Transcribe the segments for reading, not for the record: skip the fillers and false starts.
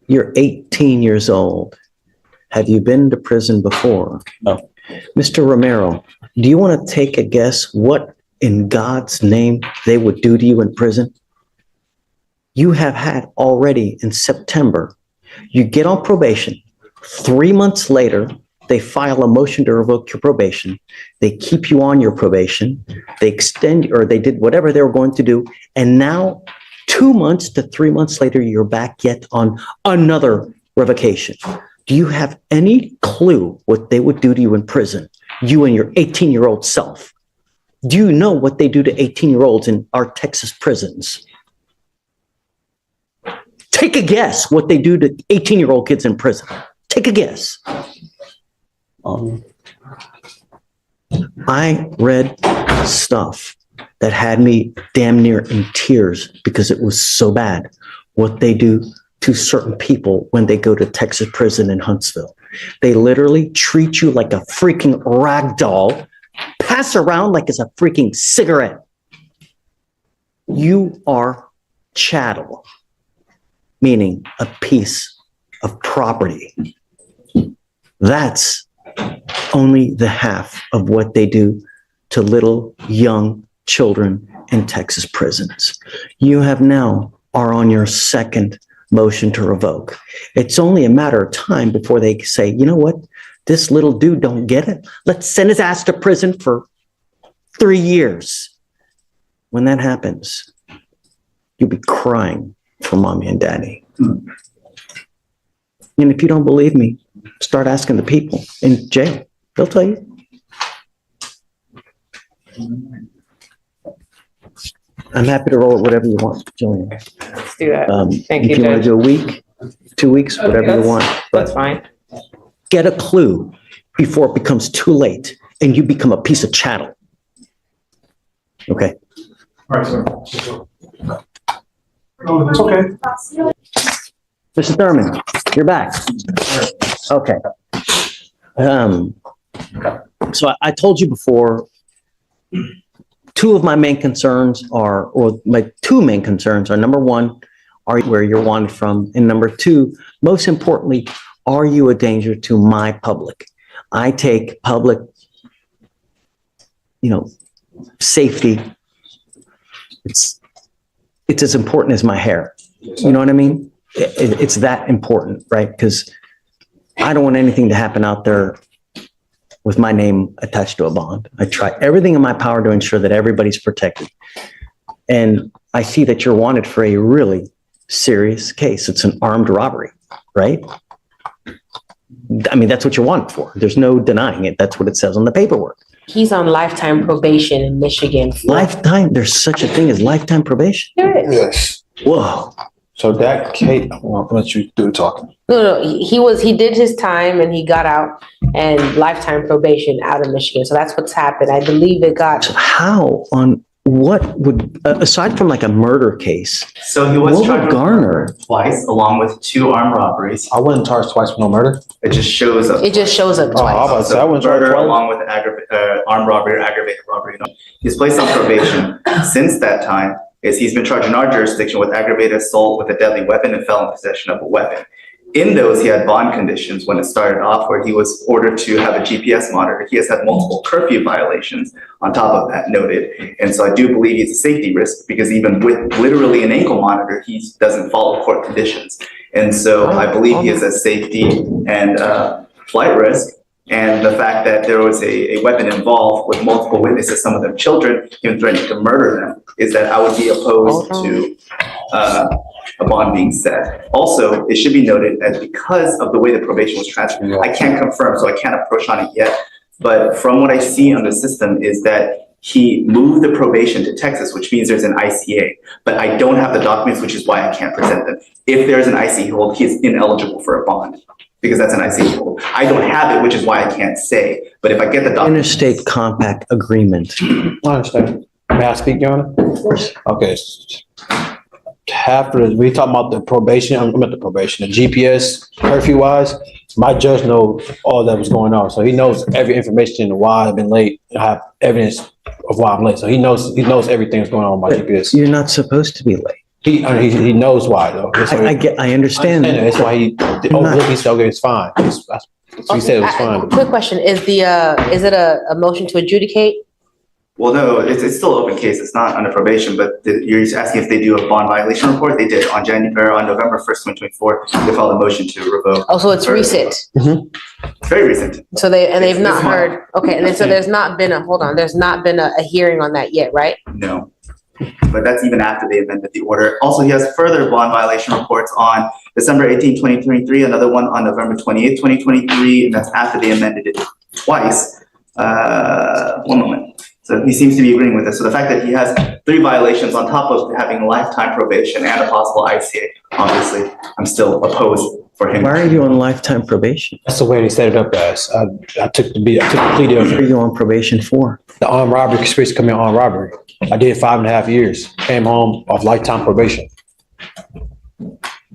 You're 18 years old. Have you been to prison before? No. Mr. Romero, do you want to take a guess what in God's name they would do to you in prison? You have had already in September, you get on probation. 3 months later, they file a motion to revoke your probation. They keep you on your probation. They extend, or they did whatever they were going to do. And now 2 months to 3 months later, you're back yet on another revocation. Do you have any clue what they would do to you in prison? You and your 18-year-old self. Do you know what they do to 18-year-olds in our Texas prisons? Take a guess what they do to 18-year-old kids in prison. Take a guess. I read stuff that had me damn near in tears because it was so bad what they do to certain people when they go to Texas prison in Huntsville. They literally treat you like a freaking rag doll, pass around like it's a freaking cigarette. You are chattel, meaning a piece of property. That's only the half of what they do to little young children in Texas prisons. You have now are on your second motion to revoke. It's only a matter of time before they say, you know what, this little dude don't get it. Let's send his ass to prison for 3 years. When that happens, you'll be crying for mommy and daddy. And if you don't believe me, start asking the people in jail. They'll tell you. I'm happy to roll it whatever you want, Jillian. Let's do that. Thank If you, you want to Judge. do a week, 2 weeks, whatever you want. That's But fine. get a clue before it becomes too late and you become a piece of chattel. Okay. All right, sir. Oh, it's okay. Mr. Thurman, you're back. Okay. So I told you before, two of my main concerns are, or my two main concerns are, number one, are where you're wanted from? And number two, most importantly, are you a danger to my public? I take public, safety. It's as important as my hair. You know what I mean? It's that important, right? Because I don't want anything to happen out there with my name attached to a bond. I try everything in my power to ensure that everybody's protected. And I see that you're wanted for a really serious case. It's an armed robbery, right? I mean, that's what you're wanted for. There's no denying it. That's what it says on the paperwork. He's on lifetime probation in Michigan. Lifetime, there's such a thing as lifetime probation? There is. Yes. Whoa. So that Kate, well, I'll let you do the talking. No, he did his time and he got out and lifetime probation out of Michigan. So that's what's happened. I believe it got. So how on what would, aside from like a murder case, So he was what would charged with garner? murder twice, along with 2 armed robberies. I wasn't charged twice for no murder. It just shows up. It just shows up Oh, I was about to say, I So wasn't charged murder twice. along with armed robbery or aggravated robbery. He's placed on probation. Since that time, he's been charged in our jurisdiction with aggravated assault with a deadly weapon and felon possession of a weapon. In those, he had bond conditions when it started off, where he was ordered to have a GPS monitor. He has had multiple curfew violations on top of that noted. And so I do believe he's a safety risk, because even with literally an ankle monitor, he doesn't follow court conditions. And so I believe he is a safety and flight risk. And the fact that there was a weapon involved with multiple witnesses, some of them children, even threatening to murder them, is that I would be opposed to a bond being set. Also, it should be noted that because of the way the probation was transferred, I can't confirm, so I can't approach on it yet. But from what I see on the system is that he moved the probation to Texas, which means there's an ICA. But I don't have the documents, which is why I can't present them. If there's an ICA hold, he's ineligible for a bond, because that's an ICA hold. I don't have it, which is why I can't say. But if I get the documents. Interstate compact agreement. I understand. May I speak, Your Honor? Of course. Okay. After we talking about the probation, I'm at the probation, the GPS curfew wise, my judge knows all that was going on. So he knows every information and why I've been late. I have evidence of why I'm late. So he knows everything that's going on with my GPS. You're not supposed to be late. He knows why though. I understand. And that's why he overlooked. He said, "Okay, it's fine." So he said it was fine. Quick question, is it a motion to adjudicate? Well, no, it's still an open case. It's not under probation, but you're just asking if they do a bond violation report. They did on November 1st, 2024. They filed a motion to revoke. Oh, so it's recent. It's very recent. So they've not This month. heard, okay, and then so there's not been a hearing on that yet, right? No. But that's even after they amended the order. Also, he has further bond violation reports on December 18, 2023, another one on November 28, 2023, and that's after they amended it twice. One moment. So he seems to be agreeing with this. So the fact that he has 3 violations on top of having lifetime probation and a possible ICA, obviously, I'm still opposed for him. Why are you on lifetime probation? That's the way they set it up as. I took the plea deal. What are you on probation for? The armed robbery conspiracy coming armed robbery. I did 5.5 years. Came home off lifetime probation.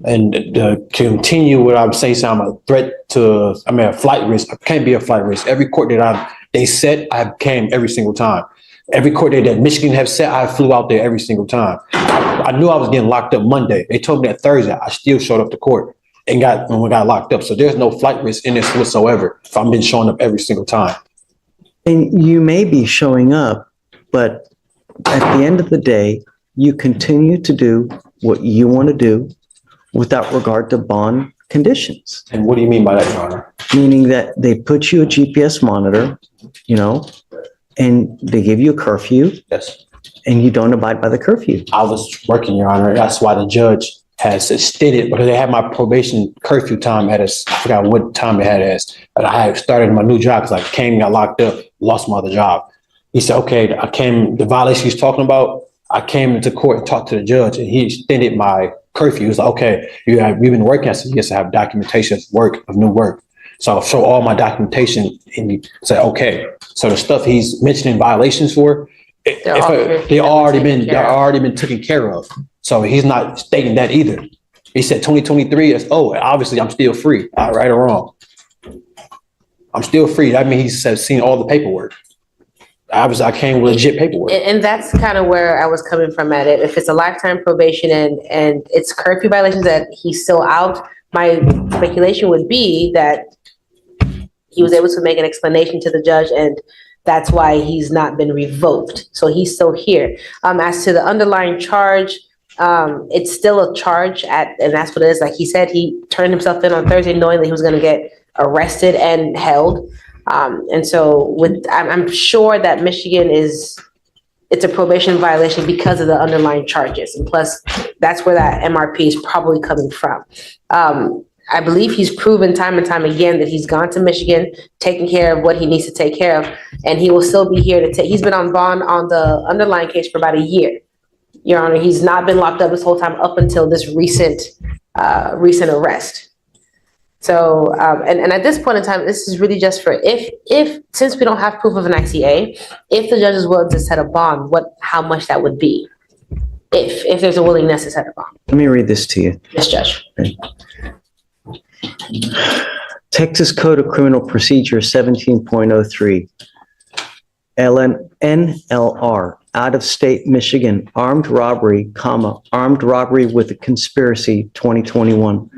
And to continue what I'm saying, I'm a threat to. A flight risk. I can't be a flight risk. Every court that they set, I came every single time. Every court that Michigan have set, I flew out there every single time. I knew I was getting locked up Monday. They told me that Thursday. I still showed up to court and got locked up. So there's no flight risk in this whatsoever. If I've been showing up every single time. And you may be showing up, but at the end of the day, you continue to do what you want to do without regard to bond conditions. And what do you mean by that, Your Honor? Meaning that they put you a GPS monitor, and they give you a curfew Yes. and you don't abide by the curfew. I was working, Your Honor. That's why the judge has extended, because they had my probation curfew time I forgot what time they had as, but I had started my new job because I came, got locked up, lost my other job. He said, okay, the violation he's talking about, I came into court and talked to the judge and he extended my curfew. He was like, okay, you've been working. I said, yes, I have documentation of new work. So I'll show all my documentation and he said, okay. So the stuff he's mentioning violations for, they already been taken care of. So he's not stating that either. He said 2023 is, obviously I'm still free, right or wrong. I'm still free. That means he's seen all the paperwork. Obviously, I came with legit paperwork. And that's kind of where I was coming from at it. If it's a lifetime probation and it's curfew violations that he's still out, my speculation would be that he was able to make an explanation to the judge and that's why he's not been revoked. So he's still here. As to the underlying charge, it's still a charge and that's what it is. Like he said, he turned himself in on Thursday knowing that he was going to get arrested and held. And so I'm sure that Michigan it's a probation violation because of the underlying charges. And plus that's where that MRP is probably coming from. I believe he's proven time and time again that he's gone to Michigan, taking care of what he needs to take care of. And he will still be here he's been on bond on the underlying case for about a year. Your Honor, he's not been locked up this whole time up until this recent arrest. So, and at this point in time, this is really just for if since we don't have proof of an ICA, if the judge is willing to set a bond, how much that would be, if there's a willingness to set a bond. Let me read this to you. Yes, Judge. Okay. Texas Code of Criminal Procedure 17.03. NLR, out of state Michigan, armed robbery, armed robbery with a conspiracy 2021.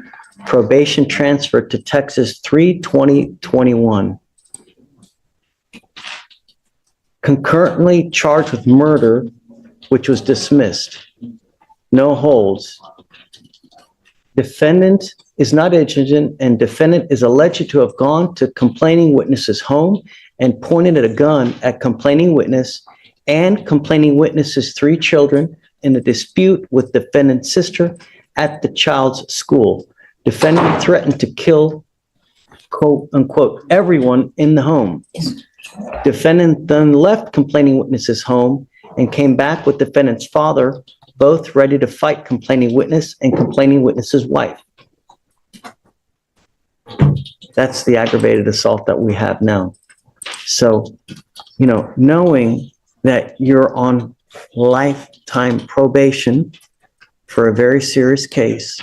Probation transferred to Texas 3/2021. Concurrently charged with murder, which was dismissed. No holds. Defendant is not indigent and defendant is alleged to have gone to complaining witness's home and pointed a gun at complaining witness and complaining witness's 3 children in a dispute with defendant's sister at the child's school. Defendant threatened to kill, quote unquote, everyone in the home. Defendant then left complaining witness's home and came back with defendant's father, both ready to fight complaining witness and complaining witness's wife. That's the aggravated assault that we have now. So, knowing that you're on lifetime probation for a very serious case,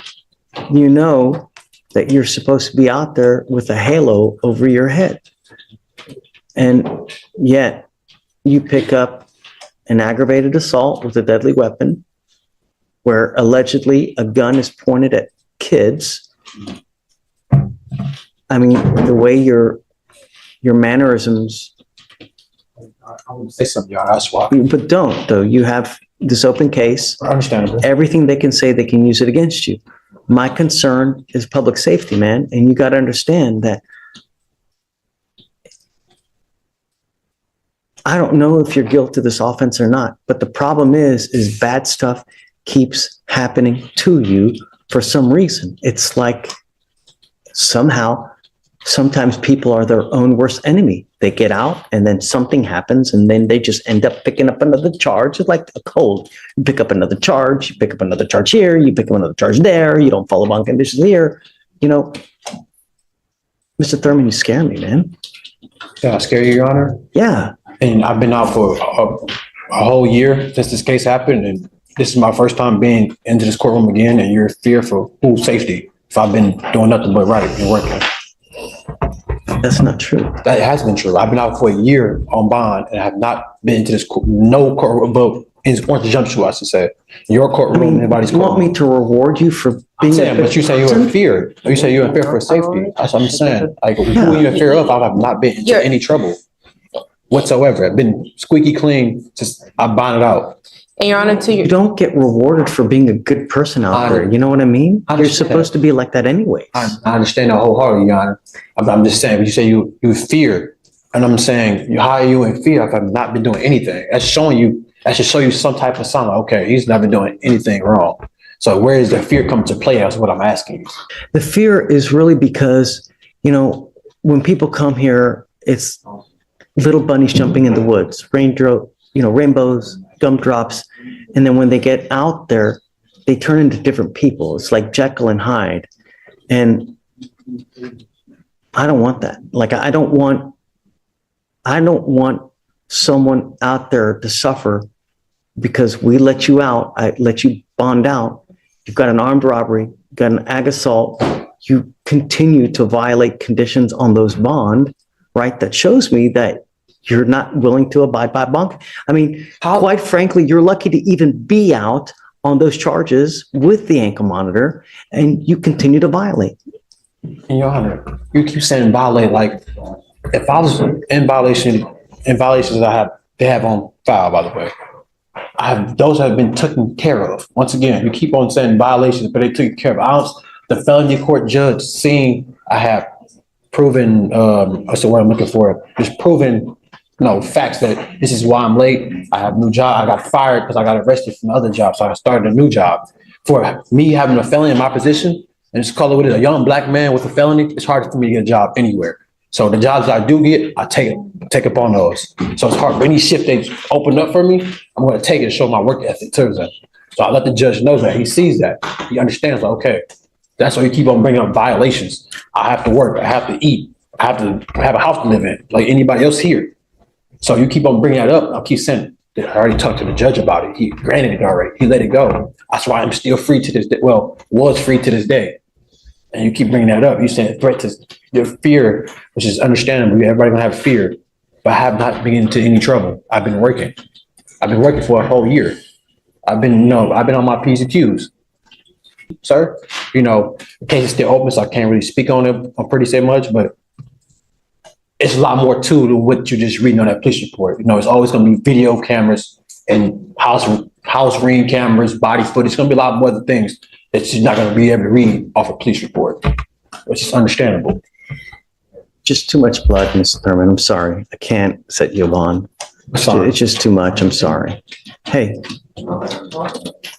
you know that you're supposed to be out there with a halo over your head. And yet you pick up an aggravated assault with a deadly weapon where allegedly a gun is pointed at kids. I mean, the way your mannerisms, I would say something, Your Honor. That's why. but don't though. You have this open case. Understandable. Everything they can say, they can use it against you. My concern is public safety, man. And you got to understand that I don't know if you're guilty of this offense or not, but the problem is bad stuff keeps happening to you for some reason. It's like somehow, sometimes people are their own worst enemy. They get out and then something happens and then they just end up picking up another charge. It's like a cold. You pick up another charge, you pick up another charge here, you pick up another charge there, you don't follow bond conditions here. You know, Mr. Thurman, you scare me, man. Yeah, I scare you, Your Honor. Yeah. And I've been out for a whole year since this case happened, and this is my first time being into this courtroom again, and you're fearful whose safety if I've been doing nothing but right and working. That's not true. That has been true. I've been out for a year on bond and I have not been into this no courtroom vote in Orange Jumpsuit, I should say. Your I courtroom, mean, anybody's you want courtroom. me to reward you for being I'm saying, but you say you're in fear. You say you're in fear for safety. That's what I'm saying. Like, who are you in fear of? I have not been into any trouble whatsoever. I've been squeaky clean. Just I bonded out. And Your Honor, to You your, don't get rewarded for being a good person out there. You know what I mean? I You're understand. supposed to be like that anyways. I understand that wholeheartedly, Your Honor. I'm just saying, but you say you fear, and I'm saying, how are you in fear if I've not been doing anything? That's showing you. That should show you some type of sign. Like, okay, he's not been doing anything wrong. So where does the fear come to play? That's what I'm asking. The fear is really because, you know, when people come here, it's little bunnies jumping in the woods, rainbows, gumdrops. And then when they get out there, they turn into different people. It's like Jekyll and Hyde. And I don't want that. Like, I don't want someone out there to suffer because we let you out. I let you bond out. You've got an armed robbery, you've got an ag assault. You continue to violate conditions on those bond, right? That shows me that you're not willing to abide by bond. I mean, quite frankly, you're lucky to even be out on those charges with the ankle monitor, and you continue to violate. Your Honor, you keep saying violate. Like, if I was in violations that they have on file, by the way, those have been taken care of. Once again, you keep on saying violations, but they took care of. The felony court judge seeing I have proven, what's the word I'm looking for? Just proven, facts that this is why I'm late. I have a new job. I got fired because I got arrested from the other job, so I started a new job. For me having a felony in my position, and just call it what it is, a young black man with a felony, it's hard for me to get a job anywhere. So the jobs I do get, I take up on those. So it's hard. Any shift they open up for me, I'm going to take it and show my work ethic to them. So I let the judge know that. He sees that. He understands, like, okay, that's why you keep on bringing up violations. I have to work. I have to eat. I have to have a house to live in, like anybody else here. So you keep on bringing that up. I'll keep saying, I already talked to the judge about it. He granted it already. He let it go. That's why I'm still free to this day. Well, was free to this day. And you keep bringing that up. You saying threat to your fear, which is understandable. Everybody gonna have fear, but I have not been into any trouble. I've been working. I've been working for a whole year. I've been on my P's and Q's. Sir, the case is still open, so I can't really speak on it. I'm pretty say much, but it's a lot more to what you're just reading on that police report. It's always gonna be video cameras and house ring cameras, body footage. It's gonna be a lot more other things that you're not going to be able to read off a police report, which is understandable. Just too much blood, Mr. Thurman. I'm sorry. I can't set you a bond. It's just too much. I'm sorry. Hey,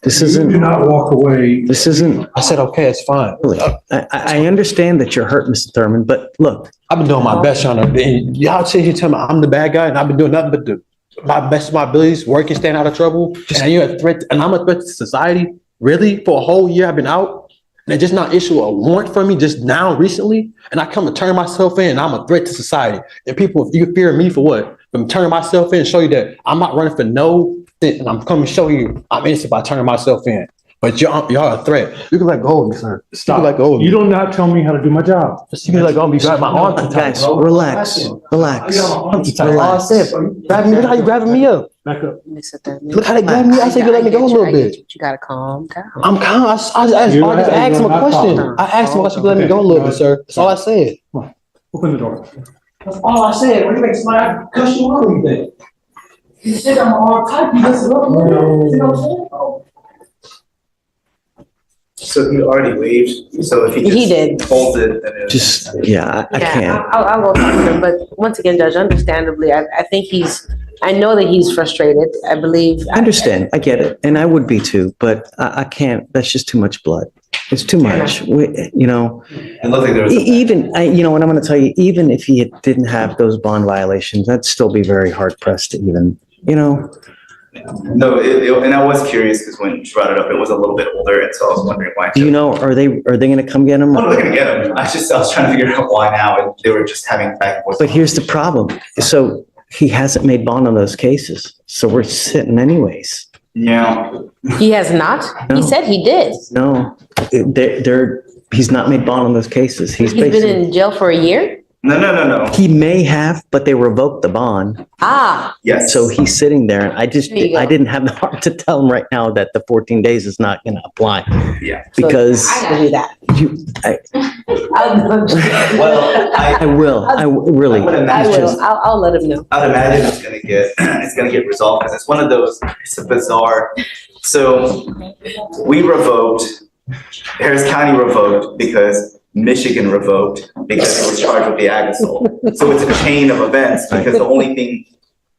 this isn't. Do not walk away. This isn't. I said, okay, it's fine. Really. I understand that you're hurt, Mr. Thurman, but look. I've been doing my best, Sean. Y'all say you tell me I'm the bad guy, and I've been doing nothing but my best of my abilities, working, staying out of trouble. And you're a threat, and I'm a threat to society. Really? For a whole year I've been out and they just not issue a warrant for me just now recently, and I come to turn myself in and I'm a threat to society. And people, if you fear me for what? I'm turning myself in and show you that I'm not running for no thing, and I'm coming to show you I'm innocent by turning myself in. But y'all a threat. You can let go of me, sir. You can let go of me. You do not tell me how to do my job. Just you can let go of me. You grab my arm too tight. Guys, relax, relax. Arm too tight. All I said, grab me. Look how you grabbing me up. Back up. Look how they grab me. I said you let me go a little bit. You gotta calm down. I'm calm. I just asked him a question. I asked him why she let me go a little bit, sir. That's all I said. Open the door. That's all I said. When you make somebody cuss you out, you think? You said I'm all tight. You just look. You know what I'm saying? So he already waived, so if He did. holds it, then it's. Just, yeah, I Yeah, can't. I'll go talk to him, but once again, Judge, understandably, I think I know that he's frustrated, I believe. I understand. I get it. And I would be too, but I can't. That's just too much blood. It's too much. You know, It looked like there was. even, you know what I'm going to tell you, even if he didn't have those bond violations, I'd still be very hard pressed to even, you know. No, and I was curious because when you brought it up, it was a little bit older, and so I was wondering why. Do you know, are they going to come get him? Oh, they're gonna get him. I was trying to figure out why now, and they were just having back and forth. But here's the problem. So he hasn't made bond on those cases. So we're sitting anyways. Yeah, He has not? No. He said he did. No, he's not made bond on those cases. He's He's been basically, in jail for a year? no. he may have, but they revoked the bond. Ah, Yes. So he's sitting there and I There you go. I didn't have the heart to tell him right now that the 14 days is not going to apply Yeah. so because I gotta do that. Well, I will. Really. I would I imagine. will, I'll let him know. I'd imagine it's gonna get resolved because it's one of those. It's a bizarre. So we revoked. Harris County revoked because Michigan revoked because it was charged with the ag assault. So it's a chain of events because the only thing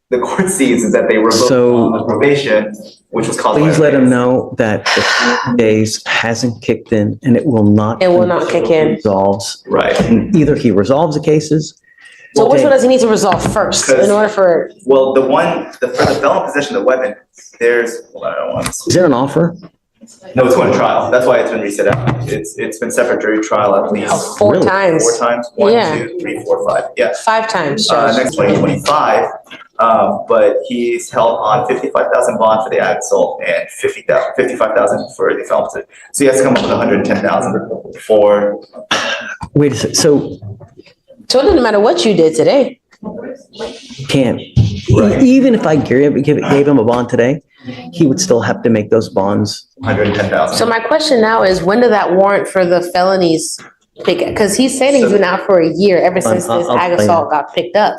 the court sees is that they revoked So- on the probation, which was caused. by Please let him race. know that the 14 days hasn't kicked in and it will not. It will not kick in. Resolves. Right. And either he resolves the cases. So which one does he need to resolve first in order for, Well, for the felon possession of the weapon, there's, hold on, I don't want to. Is there an offer? No, it's going to trial. That's why it's been reset out. It's been separate jury trial at least four Really? times? 4 times. 1, Yeah. 2, 3, 4, 5. Yeah. 5 times, Judge. Next 2025. But he's held on 55,000 bond for the ag assault and 55,000 for the felon possession. So he has to come up with 110,000 for. Wait a second. So So it doesn't matter what you did today. can't, even if I gave him a bond today, he would still have to make those bonds. 110,000. So my question now is, when did that warrant for the felonies pick? Because he's saying he's been out for a year ever since this I'll ag play assault got picked up.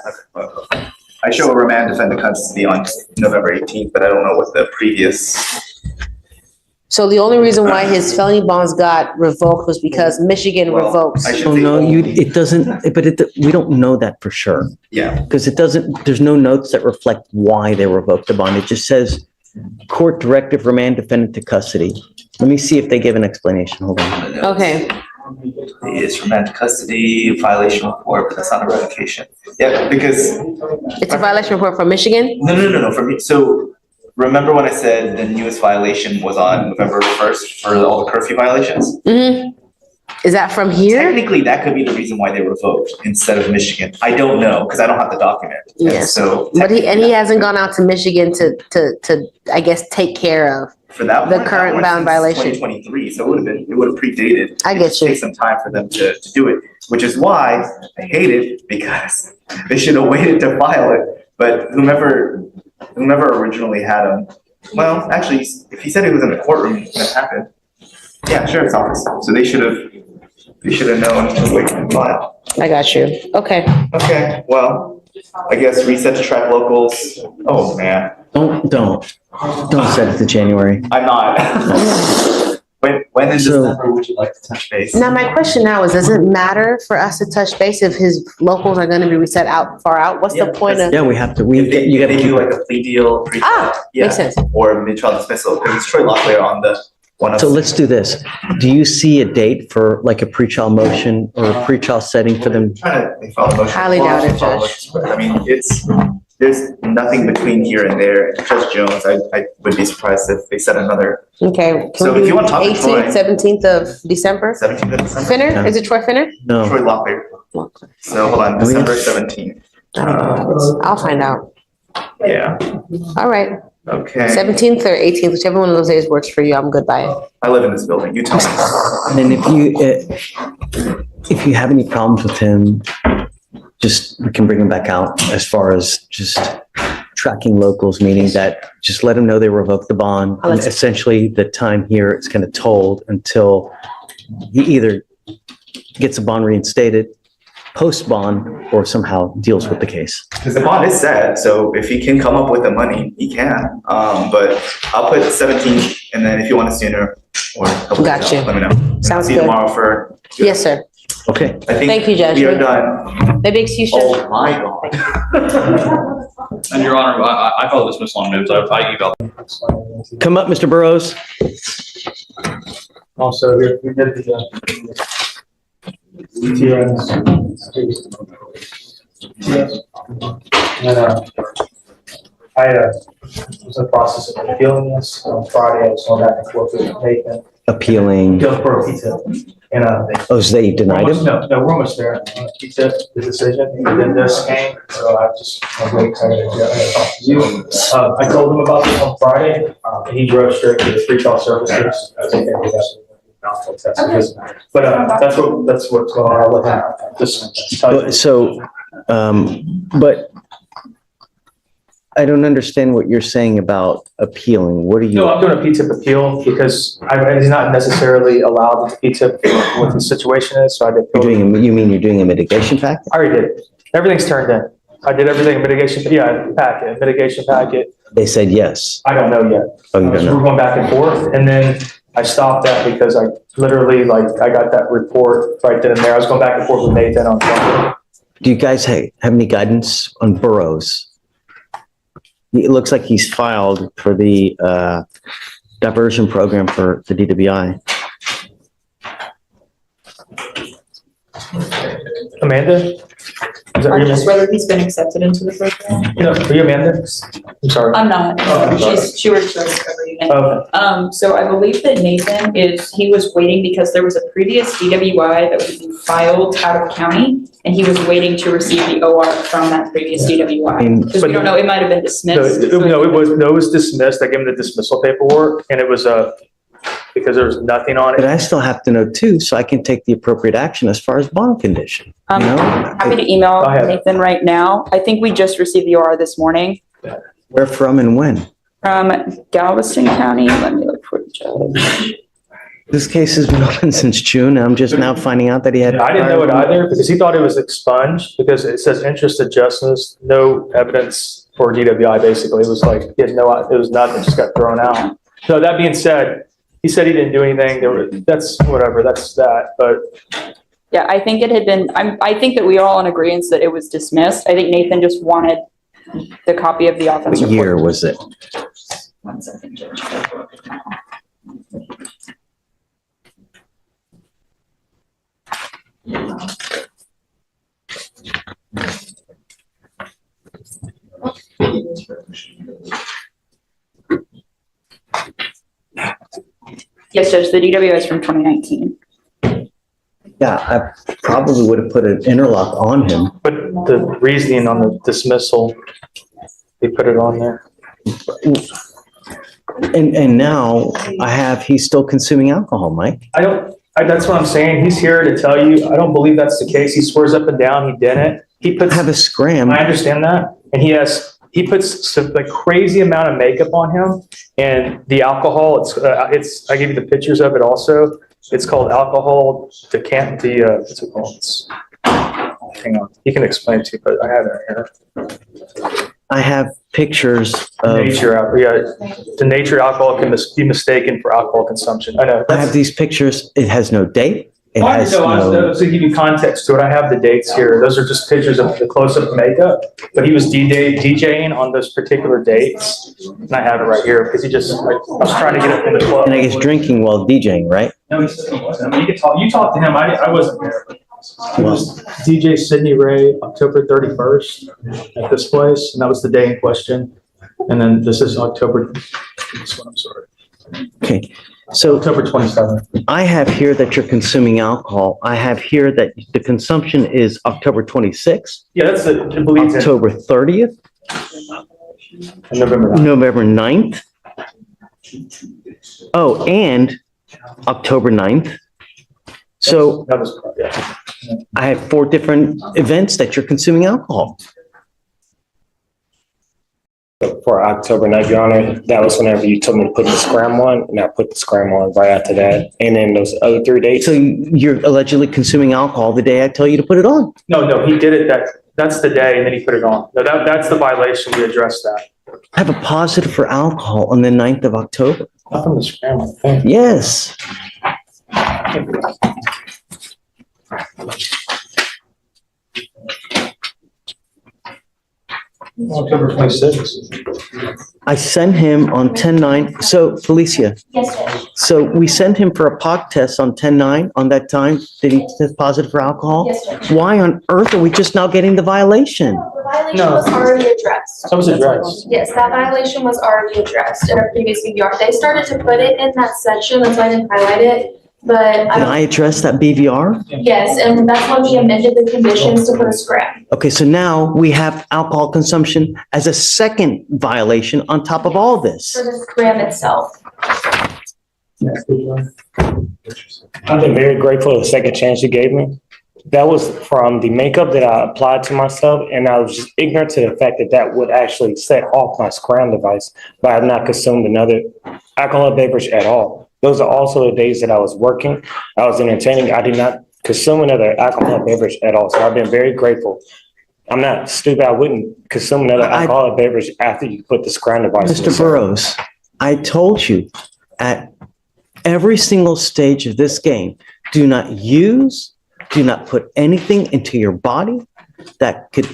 I show a remand defendant custody on November 18th, but I don't know what the previous. So the only reason why his felony bonds got revoked was because Michigan Well, revoked. I should Oh, say no, only. it doesn't, but we don't know that for sure. Yeah. Because there's no notes that reflect why they revoked the bond. It just says court directive remand defendant to custody. Let me see if they give an explanation. Hold on. Okay, It's remand custody, violation report, but that's not a revocation. Yeah, because, it's a violation report from Michigan? no, for me, so remember when I said the newest violation was on November 1st for all the curfew violations? Mm-hmm. Is that from here? Technically, that could be the reason why they revoked instead of Michigan. I don't know, because I don't have the document. And Yes. So. But he hasn't gone out to Michigan to, I guess, take care of. For that The one, current bound violation. 2023, so it would have predated. I It get just you. takes some time for them to do it, which is why I hate it, because they should have waited to file it. But whomever originally had him, well, actually, if he said he was in the courtroom, that happened. Yeah, sheriff's office. So they should have known to wait and file. I got you. Okay. Okay, well, I guess reset to track locals. Oh, man, Don't set it to January. I'm not. When in So- December would you like to touch base? Now, my question now is, does it matter for us to touch base if his locals are gonna be reset far out? What's the Yeah, point of? Yeah, we have to, If you gotta they keep do like it. a plea deal, Ah, makes sense. or mid-trial dismissal, because it's Troy Locklear on the one of. So let's do this. Do you see a date for like a pretrial motion or a pretrial setting for them? Trying to file a motion. Highly doubt it, File a Judge. motion, but I mean, there's nothing between here and there. Judge Jones, I would be surprised if they set another Okay. So Can if we you do wanna talk to Troy- 18th, 17th of December? 17th of December. Finner? Yeah. Is it Troy Finner? No. Troy Locklear. So hold on, Oh, yeah. December 17th. I don't know. I'll find out. Yeah. All right. Okay, 17th or 18th, whichever one of those days works for you, I'm good by it. I live in this building. You tell me. And then if you have any problems with him, we can bring him back out as far as just tracking locals, meaning that just let him know they revoked the bond. And essentially the time here is kind of told until he either gets a bond reinstated, post bond, or somehow deals with the case. Because the bond is set, so if he can come up with the money, he can. But I'll put 17th, and then if you want it sooner or a couple days Gotcha. out, let me know. Sounds See you good. tomorrow for. Yes, sir. Okay. I think Thank you, Judge. we are done. Maybe excuse Judge. Oh my God. And Your Honor, I follow dismissal on moves. I emailed. Come up, Mr. Burrows. Also, we did the TRS. And I was in the process of appealing this on Friday. I was going back and forth with Nathan. Appealing. Appeal for a pizza. And Oh, so they denied him? No, we're almost there. Pizza, the decision, and then this came, so I'm really excited to talk to you. I told him about this on Friday, and he drove straight to the free call services. I think that's but that's what's going on. I'll let him just tell you. So, but I don't understand what you're saying about appealing. What are you? No, I'm doing a P-tip appeal because he's not necessarily allowed to P-tip what the situation is, so I did. You mean you're doing a mitigation package? I already did. Everything's turned in. I did everything, mitigation packet. They said yes. I don't know yet. Oh, you don't So know? we're going back and forth, and then I stopped that because I literally, I got that report right then and there. I was going back and forth with Nathan on Sunday. Do you guys have any guidance on Burrows? It looks like he's filed for the diversion program for the DWI. Amanda? Is that Or your just name? whether he's been accepted into the program. No, are you Amanda? I'm sorry. I'm not. Oh, I'm sorry. She works for Discovery. Okay. So I believe that Nathan he was waiting because there was a previous DWI that was being filed out of county, and he was waiting to receive the OR from that previous DWI. Because we don't know, it might have been dismissed. No, it was dismissed. I gave him the dismissal paperwork, and it was because there was nothing on But it. I still have to know too, so I can take the appropriate action as far as bond condition. You know? Happy to email Go ahead. Nathan right now. I think we just received the OR this morning Where from and when? from Galveston County. Let me look for the judge. This case has been open since June. I'm just now finding out that he had. I didn't know it either because he thought it was expunged because it says interest adjustments, no evidence for DWI. Basically, it was like he had no, it was nothing, just got thrown out. So that being said, he said he didn't do anything. That's whatever. That's that. But Yeah, I think it had been, I think that we are all in agreement that it was dismissed. I think Nathan just wanted the copy of the offense What report. year was it? 1 second, Judge. Yes, Judge, the DWI is from 2019. Yeah, I probably would have put an interlock on him. the reasoning on the dismissal, they put it on there. And now he's still consuming alcohol, Mike. That's what I'm saying. He's here to tell you, I don't believe that's the case. He swears up and down he didn't. He puts, Have a scram. I understand that. And he puts some like crazy amount of makeup on him, and the alcohol, I give you the pictures of it also. It's called alcohol what's it called? Hang on. He can explain it to you, but I have it here. I have pictures of, The nature alcohol can be mistaken for alcohol consumption. I know. I have these pictures. It has no date. It has no, To give you context to it, I have the dates here. Those are just pictures of the close-up makeup, but he was DJing on those particular dates. And I have it right here because I was trying to get it in the club. and I guess drinking while DJing, right? No, he said he wasn't. I mean, you talked to him. I wasn't there. It was DJ Sidney Ray, October 31st at this place, and that was the day in question. And then this is October, this one, I'm sorry, Okay. So October 27th. I have here that you're consuming alcohol. I have here that the consumption is October 26th, Yeah, that's it. It believes in. October 30th. November 9th. November 9th. Oh, and October 9th. So That was, yeah. I have 4 different events that you're consuming alcohol. For October 9th, Your Honor, that was whenever you told me to put the scram on, and I put the scram on right after that. And then those other 3 dates. So you're allegedly consuming alcohol the day I tell you to put it on. No, he did it that's the day and then he put it on. No, that's the violation. We addressed that. I have a positive for alcohol on the 9th of October. Not from the scramble thing. Yes. October 26th. I sent him on 10/9. So Felicia, Yes, Judge. so we sent him for a POC test on 10/9 on that time. Did he test positive for alcohol? Yes, Judge. Why on earth are we just now getting the violation? No, the violation No. was already addressed. That was addressed. Yes, that violation was already addressed in a previous BVR. They started to put it in that section, that's why I didn't highlight it. But Can I address that BVR? yes, and that's when we amended the conditions to put a scram. Okay, so now we have alcohol consumption as a second violation on top of all this. For the scram itself. I've been very grateful for the second chance you gave me. That was from the makeup that I applied to myself, and I was just ignorant to the fact that that would actually set off my scram device, but I have not consumed another alcohol beverage at all. Those are also the days that I was working, I was entertaining, I did not consume another alcohol beverage at all, so I've been very grateful. I'm not stupid, I wouldn't consume another alcoholic beverage after you put the scram device. in the Mr. system. Burrows, I told you at every single stage of this game, do not put anything into your body that could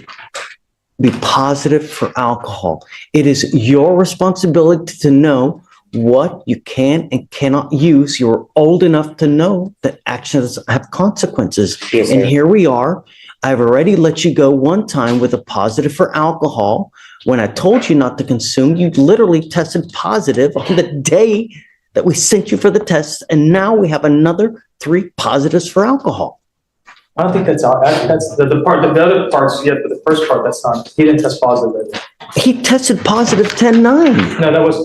be positive for alcohol. It is your responsibility to know what you can and cannot use. You're old enough to know that actions have consequences. Yes, And sir. here we are. I've already let you go one time with a positive for alcohol. When I told you not to consume, you literally tested positive on the day that we sent you for the test. And now we have another 3 positives for alcohol. I don't think that's all. That's the other parts, yeah, but the first part, that's not, he didn't test positive. He tested positive 10/9. No, that was,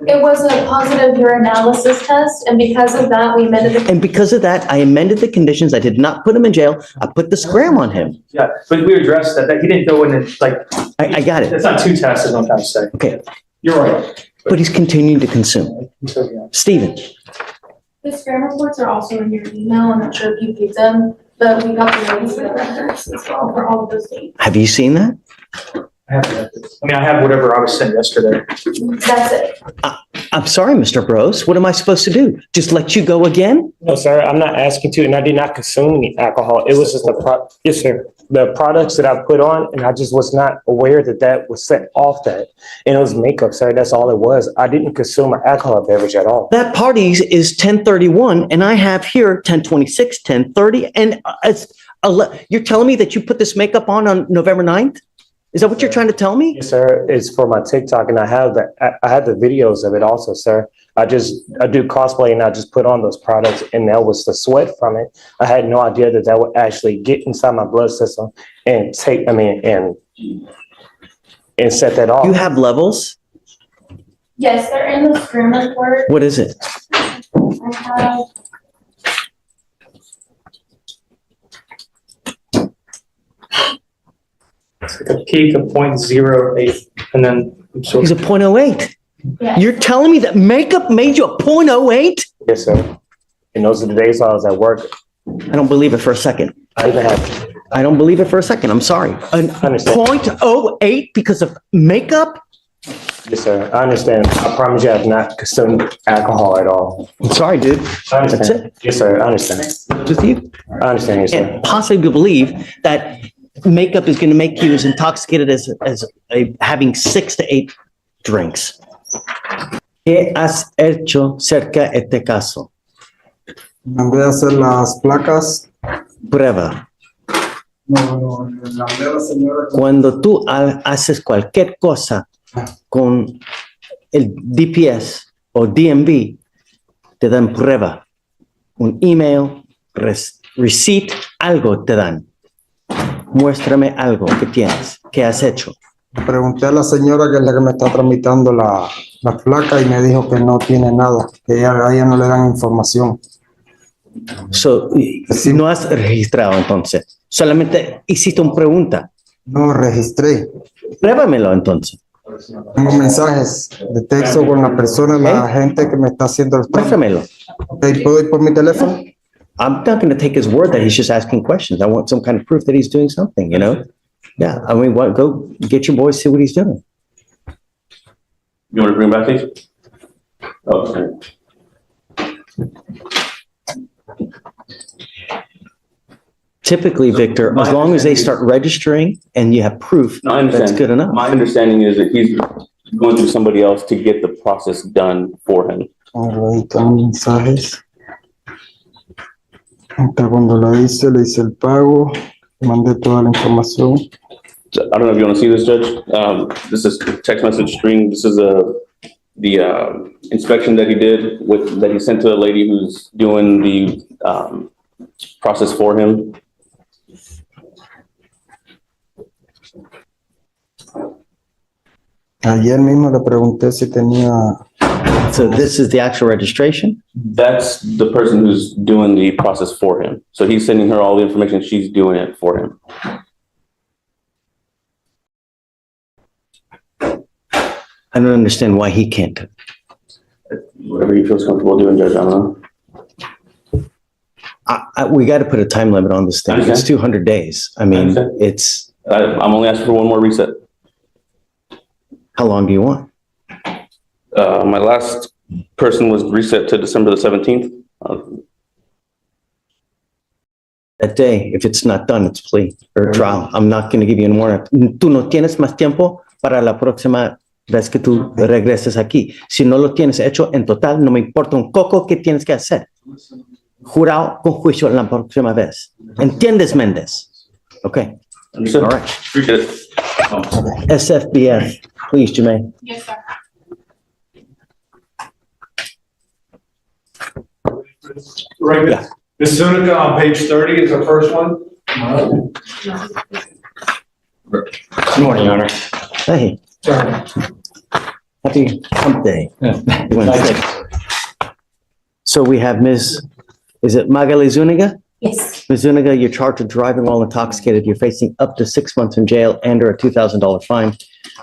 It was a positive urinalysis test, and because of that, we amended the. And because of that, I amended the conditions. I did not put him in jail. I put the scram on him. yeah, but we addressed that he didn't go in and like, I got it. it's not 2 tests, is what I'm trying to say. Okay, You're right. but he's continuing to consume. So, yeah. Stephen, The scram reports are also in your email, I'm not sure if you picked them, but we got the notice of the records as well for all of those dates. have you seen that? I have whatever I was sent yesterday. That's it. I'm sorry, Mr. Bros. What am I supposed to do? Just let you go again? No, sir, I'm not asking to, and I did not consume any alcohol. It was just yes, sir. The products that I put on, and I just was not aware that that was set off that. And it was makeup, sir. That's all it was. I didn't consume an alcohol beverage at all. That party is 10:31 and I have here 10:26, 10:30, and you're telling me that you put this makeup on November 9th? Is that what you're trying to tell me? Yes, sir. It's for my TikTok, and I have the videos of it also, sir. I do cosplay, and I just put on those products, and that was the sweat from it. I had no idea that that would actually get inside my blood system and and set that off. You have levels? Yes, they're in the scram report. What is it? I have. It's like a peak of 0.08 and then. So He's a 0.08. Yeah. You're telling me that makeup made you a 0.08? Yes, sir. And those are the days I was at work. I don't believe it for a second. I even have, I don't believe it for a second. I'm sorry. A understand. 0.08 because of makeup? yes, sir. I understand. I promise you I have not consumed alcohol at all. I'm sorry, dude. I That's understand. it. Yes, sir. I understand. With you. I understand, yes, sir. Can't possibly believe that makeup is going to make you as intoxicated as having 6 to 8 drinks. ¿Qué has hecho cerca de este caso? Mandé a hacer las placas. Prueba. No, le mandé a la señora. Cuando tú haces cualquier cosa con el DPS o DMV, te dan prueba. Un email, receipt, algo te dan. Muéstrame algo que tienes, que has hecho. Pregunté a la señora que es la que me está tramitando la placa y me dijo que no tiene nada, que a ella no le dan información. So, si no has registrado entonces, solamente hiciste una pregunta. No registré. Pruébamelo entonces. Tengo mensajes de texto con la persona, la gente que me está haciendo el trámite. Muéstramelo. Ok, ¿puedo ir por mi teléfono? I'm not going to take his word that he's just asking questions. I want some kind of proof that he's doing something, you know? Yeah, I mean, what, go get your boys, see what he's doing. You want to bring back these? Oh, okay. Typically, Victor, as long as they start registering and you have proof, No, I understand. that's good enough. My understanding is that he's going through somebody else to get the process done for him. Ahí están mensajes. Hasta cuando le hice el pago, mandé toda la información. So, I don't know if you want to see this, Judge. This is text message string. This is the inspection that he did that he sent to the lady who's doing the process for him. Ayer mismo le pregunté si tenía. So this is the actual registration? That's the person who's doing the process for him. So he's sending her all the information. She's doing it for him. I don't understand why he can't. Whatever he feels comfortable doing, Judge, I don't know. We got to put a time limit on this thing. It's Understand. 200 days. I mean, Understand. it's, I'm only asking for one more reset. how long do you want? My last person was reset to December the 17th. That day, if it's not done, it's plea or trial. I'm not going to give you any more. Tú no tienes más tiempo para la próxima vez que tú regreses aquí. Si no lo tienes hecho en total, no me importa un coco que tienes que hacer. Jurado con juicio la próxima vez. ¿Entiendes, Méndez? Okay. Understood. All right. Appreciate it. SFBF, please, Jermaine. Yes, sir. Right, Yeah. Ms. Zuniga on page 30 is the first one. Good morning, Your Honor. Hey, happy hump day. Wednesday. So we have is it Magali Zuniga? Yes. Ms. Zuniga, you're charged with driving while intoxicated. You're facing up to 6 months in jail and or a $2,000 fine.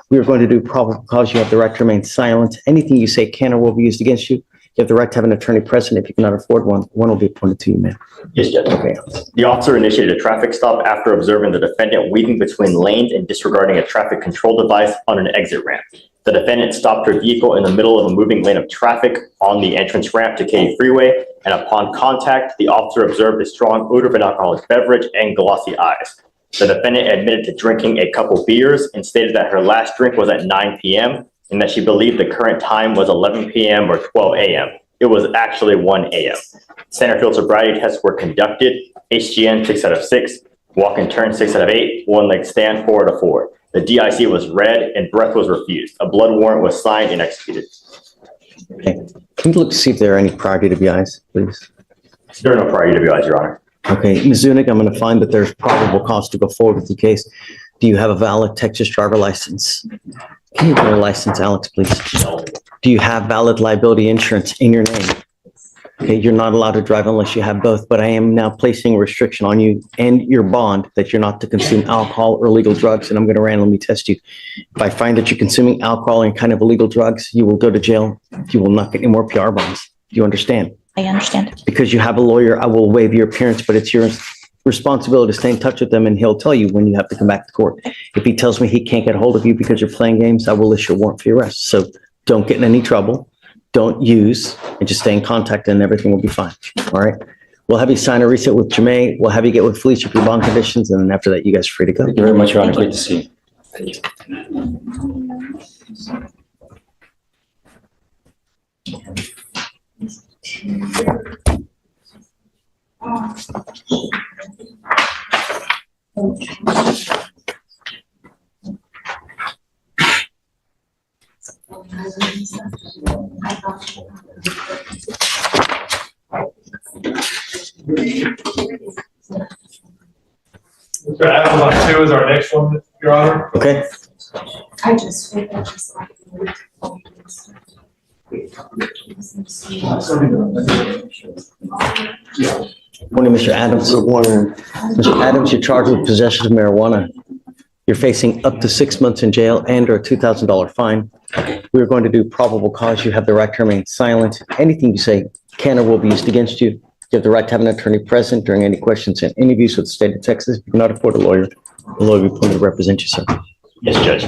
We are going to do probable cause. You have the right to remain silent. Anything you say can or will be used against you. You have the right to have an attorney present. If you cannot afford one will be appointed to you, ma'am. Yes, Judge. Okay. The officer initiated a traffic stop after observing the defendant weaving between lanes and disregarding a traffic control device on an exit ramp. The defendant stopped her vehicle in the middle of a moving lane of traffic on the entrance ramp to Katy Freeway, and upon contact, the officer observed a strong odor of an alcoholic beverage and glossy eyes. The defendant admitted to drinking a couple beers and stated that her last drink was at 9 p.m. and that she believed the current time was 11 p.m. or 12 a.m. It was actually 1 a.m. Center field sobriety tests were conducted. HGN 6 out of 6, walk and turn 6 out of 8, one leg stand 4 out of 4. The DIC was read and breath was refused. A blood warrant was signed and executed. Okay. Can you look to see if there are any prior DWIs, please? There are no prior DWIs, Your Honor. Okay, Ms. Zuniga, I'm going to find that there's probable cause to go forward with the case. Do you have a valid Texas driver license? Can you get a license, Alex, please? Do you have valid liability insurance in your name? Okay, you're not allowed to drive unless you have both, but I am now placing a restriction on you and your bond that you're not to consume alcohol or illegal drugs, and I'm going to randomly test you. If I find that you're consuming alcohol and kind of illegal drugs, you will go to jail. You will not get any more PR bonds. Do you understand? I understand. Because you have a lawyer, I will waive your appearance, but it's your responsibility to stay in touch with them, and he'll tell you when you have to come back to court. If he tells me he can't get a hold of you because you're playing games, I will issue a warrant for your arrest. So don't get in any trouble. Don't use, and just stay in contact and everything will be fine. All right. We'll have you sign a reset with Jermaine. We'll have you get with Felicia for your bond conditions. And then after that, you guys are free to go. Thank you very much, Your Honor. Great to see you. Thank Adam 2 is our next one, Your Honor. Okay. I just. Morning, Mr. Adams. Good morning. Mr. Adams, you're charged with possession of marijuana. You're facing up to 6 months in jail and or a $2,000 fine. We're going to do probable cause. You have the right to remain silent. Anything you say can or will be used against you. You have the right to have an attorney present during any questions and interviews with the state of Texas. If you cannot afford a lawyer, the lawyer will be appointed to represent you, sir. Yes, Judge.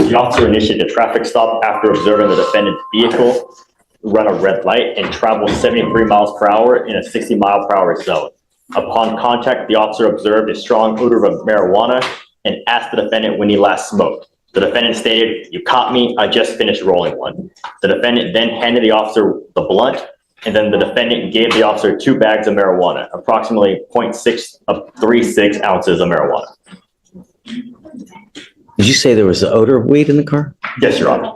The officer initiated a traffic stop after observing the defendant's vehicle run a red light and travel 73 miles per hour in a 60 mile per hour zone. Upon contact, the officer observed a strong odor of marijuana and asked the defendant when he last smoked. The defendant stated, "You caught me, I just finished rolling one." The defendant then handed the officer the blunt, and then the defendant gave the officer 2 bags of marijuana, approximately 0.636 ounces of marijuana. Did you say there was the odor of weed in the car? Yes, Your Honor.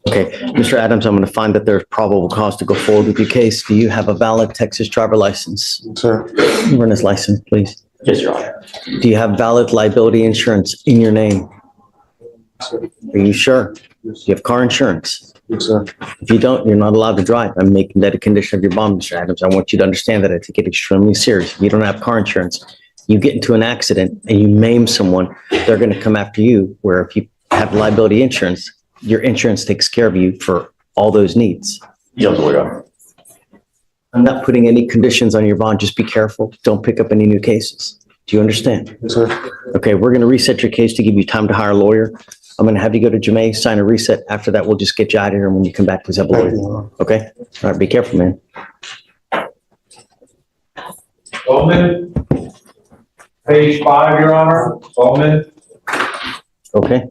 Okay, Mr. Adams, I'm going to find that there's probable cause to go forward with your case. Do you have a valid Texas driver license? Sir. Run his license, please. Yes, Your Honor. Do you have valid liability insurance in your name? Are you sure? Do you have car insurance? Yes, sir. If you don't, you're not allowed to drive. I'm making that a condition of your bond, Mr. Adams. I want you to understand that I take it extremely serious. If you don't have car insurance, you get into an accident and you maim someone, they're going to come after you, where if you have liability insurance, your insurance takes care of you for all those needs. Yes, Your Honor. I'm not putting any conditions on your bond. Just be careful. Don't pick up any new cases. Do you understand? Yes, sir. Okay, we're going to reset your case to give you time to hire a lawyer. I'm going to have you go to Jemay, sign a reset. After that, we'll just get you out of here. And when you come back, please have a lawyer. Okay? All right, be careful, man. Bowman, page 5, Your Honor. Bowman. Okay?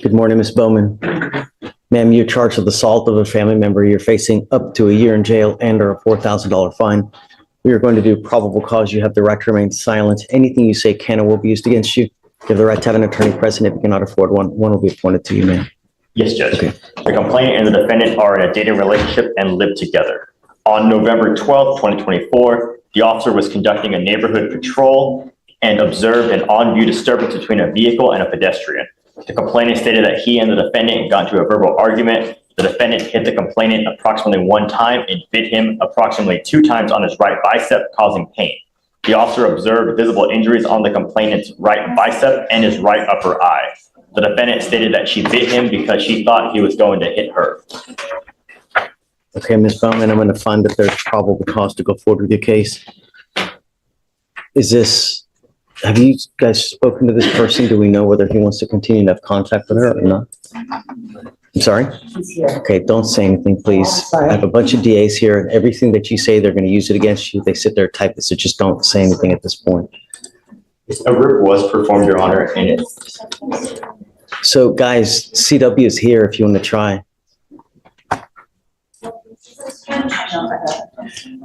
Good morning, Ms. Bowman. Ma'am, you're charged with assault of a family member. You're facing up to a year in jail and or a $4,000 fine. We are going to do probable cause. You have the right to remain silent. Anything you say can or will be used against you. You have the right to have an attorney present. If you cannot afford one, one will be appointed to you, ma'am. Yes, Judge. Okay. The complainant and the defendant are in a dating relationship and live together. On November 12th, 2024, the officer was conducting a neighborhood patrol and observed an on-view disturbance between a vehicle and a pedestrian. The complainant stated that he and the defendant got into a verbal argument. The defendant hit the complainant approximately 1 time and bit him approximately 2 times on his right bicep, causing pain. The officer observed visible injuries on the complainant's right bicep and his right upper eye. The defendant stated that she bit him because she thought he was going to hit her. Okay, Ms. Bowman, I'm going to find that there's probable cause to go forward with your case. Have you guys spoken to this person? Do we know whether he wants to continue to have contact with her or not? I'm sorry? Okay, don't say anything, please. I have a bunch of DAs here, and everything that you say, they're going to use it against you. They sit there, type it, so just don't say anything at this point. A rip was performed, Your Honor, and it. So guys, CW is here if you want to try.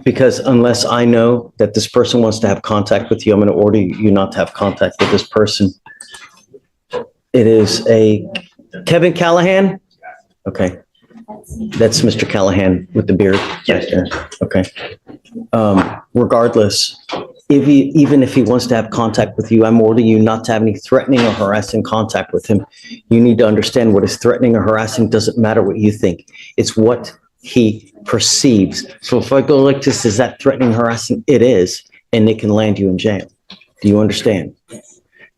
Because unless I know that this person wants to have contact with you, I'm going to order you not to have contact with this person. It is a Kevin Callahan? Okay. That's Mr. Callahan with the beard. Yes, Judge. Okay. Regardless, even if he wants to have contact with you, I'm ordering you not to have any threatening or harassing contact with him. You need to understand what is threatening or harassing doesn't matter what you think. It's what he perceives. So if I go like this, is that threatening, harassing? It is, and they can land you in jail. Do you understand?